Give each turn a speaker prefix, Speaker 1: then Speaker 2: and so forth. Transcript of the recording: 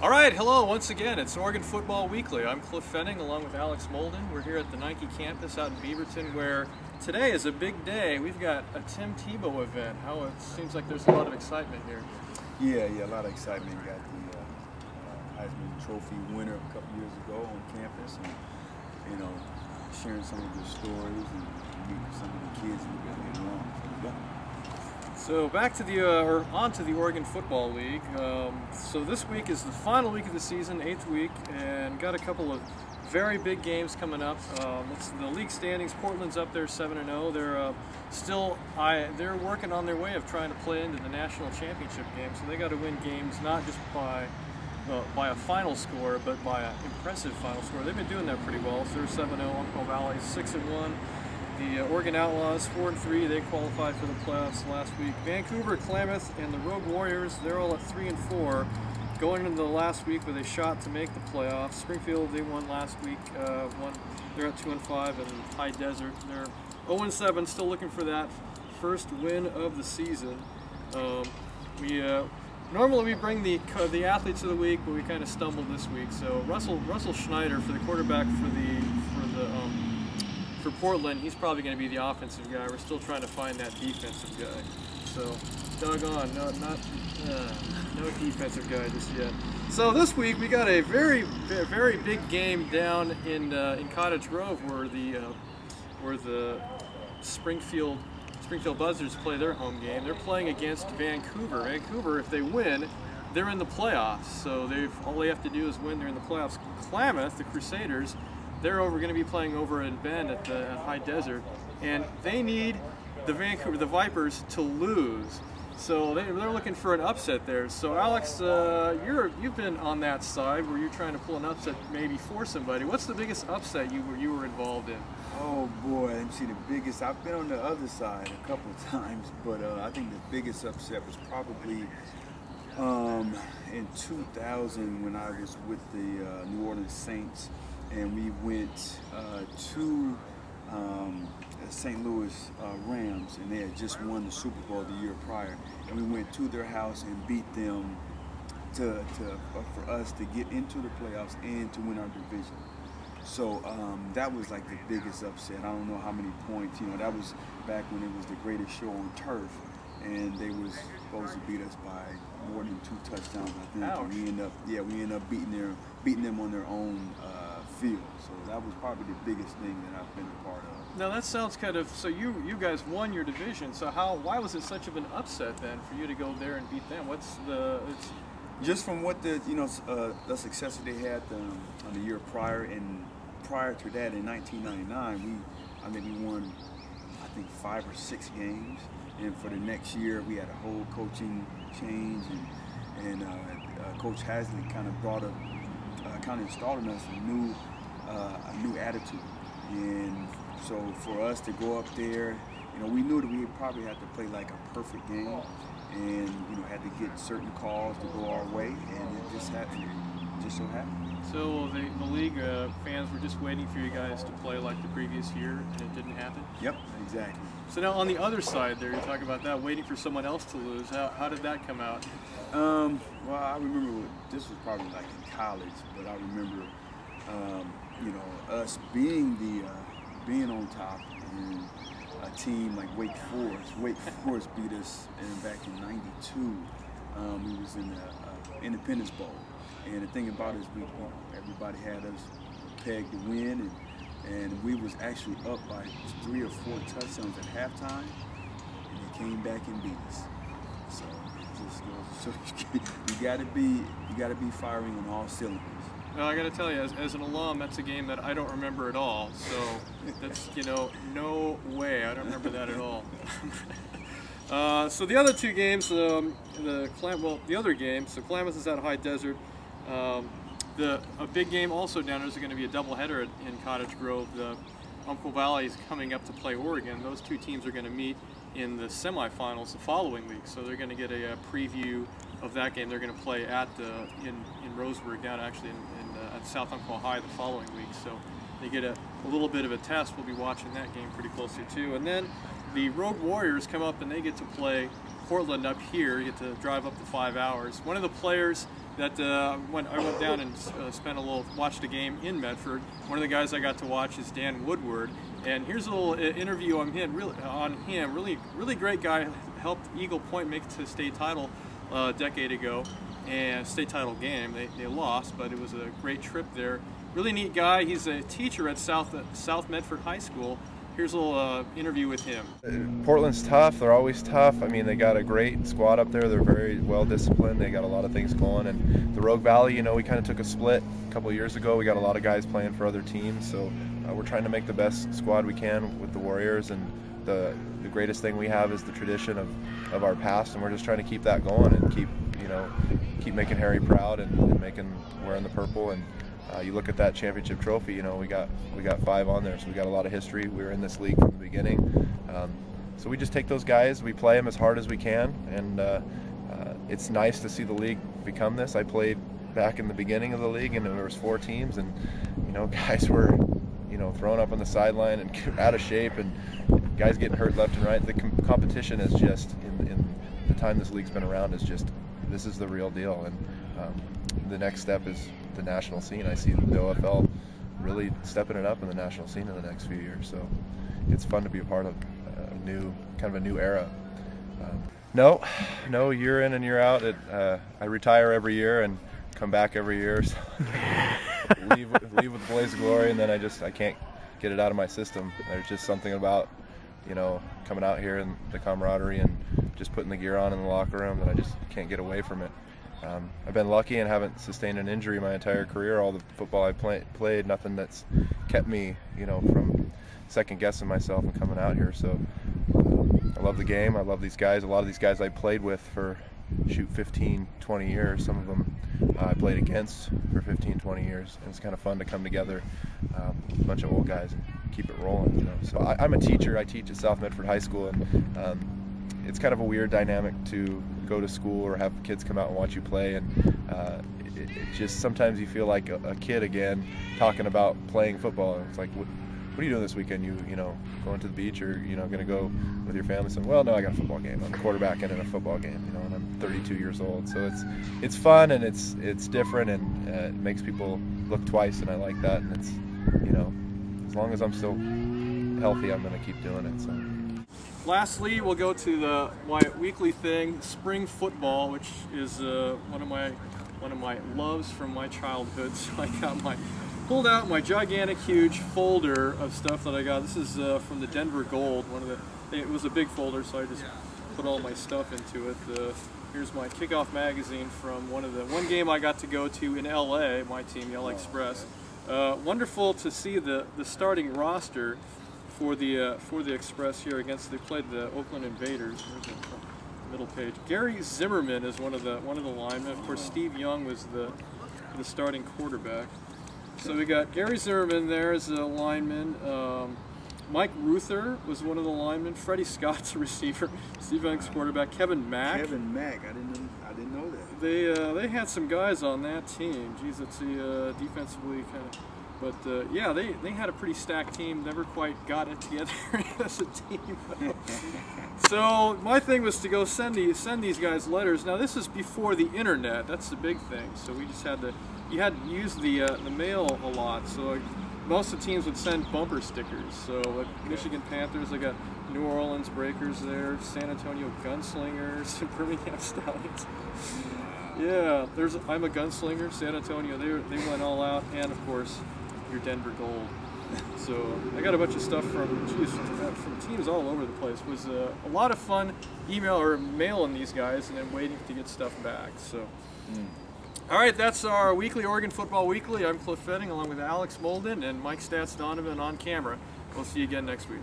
Speaker 1: All right, hello once again. It's Oregon Football Weekly. I'm Pfenning along with Alex Molden. We're here at the Nike campus out in Beaverton, where today is a big day. We've got a Tim Tebow event. How it seems like there's a lot of excitement here.
Speaker 2: Yeah, a lot of excitement. We got the Heisman Trophy winner a couple years ago on campus, and sharing some of the stories and meeting some of the kids a little bit later on. So, yeah.
Speaker 1: So back to the on to the Oregon Football League. So this week is the final week of the season, 8th week, and got a couple of very big games coming up. It's the league standings. Portland's up there 7-0. They're working on their way of trying to play into the national championship game. So they got to win games not just by a final score, but by an impressive final score. They've been doing that pretty well. So they're 7-0. Uncle Valley's 6-1. The Oregon Outlaws 4-3. They qualified for the playoffs last week. Vancouver, Klamath, and the Rogue Warriors, they're all at 3-4, going into the last week with a shot to make the playoffs. Springfield, they won last week. They're at 2-5, and High Desert, they're 0-7, still looking for that first win of the season. Normally we bring the athletes of the week, but we kind of stumbled this week. So Russell Schneider, for the quarterback for Portland, he's probably going to be the offensive guy. We're still trying to find that defensive guy. So, doggone, no defensive guy just yet. So this week we got a very big game down in Cottage Grove, where the Springfield Buzzards play their home game. They're playing against Vancouver. Vancouver, if they win, they're in the playoffs. So all they have to do is win. They're in the playoffs. Klamath, the Crusaders, they're going to be playing over in Bend at High Desert, and they need the Vipers to lose. So they're looking for an upset there. So Alex, you've been on that side where you're trying to pull an upset maybe for somebody. What's the biggest upset you were involved in?
Speaker 2: Oh boy, let me see the biggest. I've been on the other side a couple of times, but I think the biggest upset was probably in 2000 when I was with the New Orleans Saints. And we went to St. Louis Rams, and they had just won the Super Bowl the year prior. And we went to their house and beat them for us to get into the playoffs and to win our division. So that was like the biggest upset. I don't know how many points. That was back when it was the greatest show on turf, and they was supposed to beat us by more than 2 touchdowns, I think.
Speaker 1: Ouch.
Speaker 2: And we ended up beating them on their own field. So that was probably the biggest thing that I've been a part of.
Speaker 1: Now that sounds kind of, so you guys won your division. So why was it such of an upset then for you to go there and beat them?
Speaker 2: Just from what the success that they had on the year prior, and prior to that in 1999, we won I think 5 or 6 games. And for the next year, we had a whole coaching change, and Coach Hasley kind of installed in us a new attitude. And so for us to go up there, we knew that we would probably have to play like a perfect game, and had to get certain calls to go our way, and it just happened. Just so happened. So
Speaker 1: the league fans were just waiting for you guys to play like the previous year, and it didn't happen?
Speaker 2: Yep, exactly.
Speaker 1: So now on the other side there, you talk about that, waiting for someone else to lose. How did that come out?
Speaker 2: Well, I remember this was probably like in college, but I remember, us being on top, and a team like Wake Forest. Wake Forest beat us back in '92. We was in the Independence Bowl. And the thing about it is everybody had us pegged to win, and we was actually up by 3 or 4 touchdowns at halftime, and they came back and beat us. So it just goes to show you gotta be firing on all cylinders.
Speaker 1: Well, I got to tell you, as an alum, that's a game that I don't remember at all. So that's no way. I don't remember that at all. So the other 2 games, the other game. So Klamath is at High Desert. A big game also down there is going to be a doubleheader in Cottage Grove. The Uncle Valley is coming up to play Oregon. Those 2 teams are going to meet in the semifinals the following week. So they're going to get a preview of that game. They're going to play in Roseburg, down actually at South Umpqua High the following week. So they get a little bit of a test. We'll be watching that game pretty closely too. And then the Rogue Warriors come up and they get to play Portland up here. You get to drive up to 5 hours. One of the players that I went down and watched a game in Medford. One of the guys I got to watch is Dan Woodward, and here's a little interview on him. Really great guy. Helped Eagle Point make it to the state title a decade ago, and state title game. They lost, but it was a great trip there. Really neat guy. He's a teacher at South Medford High School. Here's a little interview with him.
Speaker 3: Portland's tough. They're always tough. I mean, they got a great squad up there. They're very well disciplined. They got a lot of things going. And the Rogue Valley, you know, we kind of took a split a couple of years ago. We got a lot of guys playing for other teams, so we're trying to make the best squad we can with the Warriors. And the greatest thing we have is the tradition of our past, and we're just trying to keep that going and keep making Harry proud and wearing the purple. And you look at that championship trophy, you know, we got 5 on there, so we got a lot of history. We were in this league from the beginning. So we just take those guys, we play them as hard as we can, and it's nice to see the league become this. I played back in the beginning of the league, and there was 4 teams, and you know, guys were, you know, thrown up on the sideline and out of shape, and guys getting hurt left and right. The competition is just, in the time this league's been around, is just, this is the real deal. And the next step is the national scene. I see the OFL really stepping it up in the national scene in the next few years. So it's fun to be a part of a new era. No, year in and year out. I retire every year and come back every year. So leave with the blaze of glory, and then I can't get it out of my system. There's just something about, you know, coming out here and the camaraderie and just putting the gear on in the locker room that I just can't get away from it. I've been lucky and haven't sustained an injury my entire career. All the football I played, nothing that's kept me, you know, from second guessing myself and coming out here. So I love the game. I love these guys. A lot of these guys I played with for 15, 20 years. Some of them I played against for 15, 20 years. And it's kind of fun to come together, a bunch of old guys, and keep it rolling. You know. So I'm a teacher. I teach at South Medford High School, and it's kind of a weird dynamic to go to school or have kids come out and watch you play, and it just, sometimes you feel like a kid again talking about playing football. It's like, what are you doing this weekend? You know, going to the beach, or, you know, going to go with your family? So, well, no, I got a football game. I'm quarterbacking in a football game, you know, and I'm 32 years old. So it's fun, and it's different, and it makes people look twice, and I like that. And it's, you know, as long as I'm still healthy, I'm going to keep doing it. So.
Speaker 1: Lastly, we'll go to my weekly thing, spring football, which is one of my loves from my childhood. So I pulled out my gigantic, huge folder of stuff that I got. This is from the Denver Gold. It was a big folder, so I just put all my stuff into it. Here's my kickoff magazine from one game I got to go to in LA. My team, the LA Express. Wonderful to see the starting roster for the Express here they played the Oakland Invaders. There's the middle page. Gary Zimmerman is one of the linemen. Of course, Steve Young was the starting quarterback. So we got Gary Zimmerman there as a lineman. Mike Ruther was one of the linemen. Freddie Scott's a receiver. Steve Young's quarterback. Kevin Mack.
Speaker 2: I didn't know that.
Speaker 1: They had some guys on that team. Geez, let's see, defensively kind of. But yeah, they had a pretty stacked team. Never quite got it together as a team. So my thing was to go send these guys letters. Now this is before the internet. That's the big thing. So we just had to use the mail a lot. So most of the teams would send bumper stickers. So like Michigan Panthers, I got New Orleans Breakers there, San Antonio Gunslingers, Birmingham Stallions. Yeah, I'm a Gunslinger, San Antonio. They went all out, and of course your Denver Gold. So I got a bunch of stuff from teams all over the place. It was a lot of fun mailing these guys and then waiting to get stuff back. So. All right, that's our weekly Oregon Football Weekly. I'm Pfenning along with Alex Molden and Mike Stats Donovan on camera. We'll see you again next week.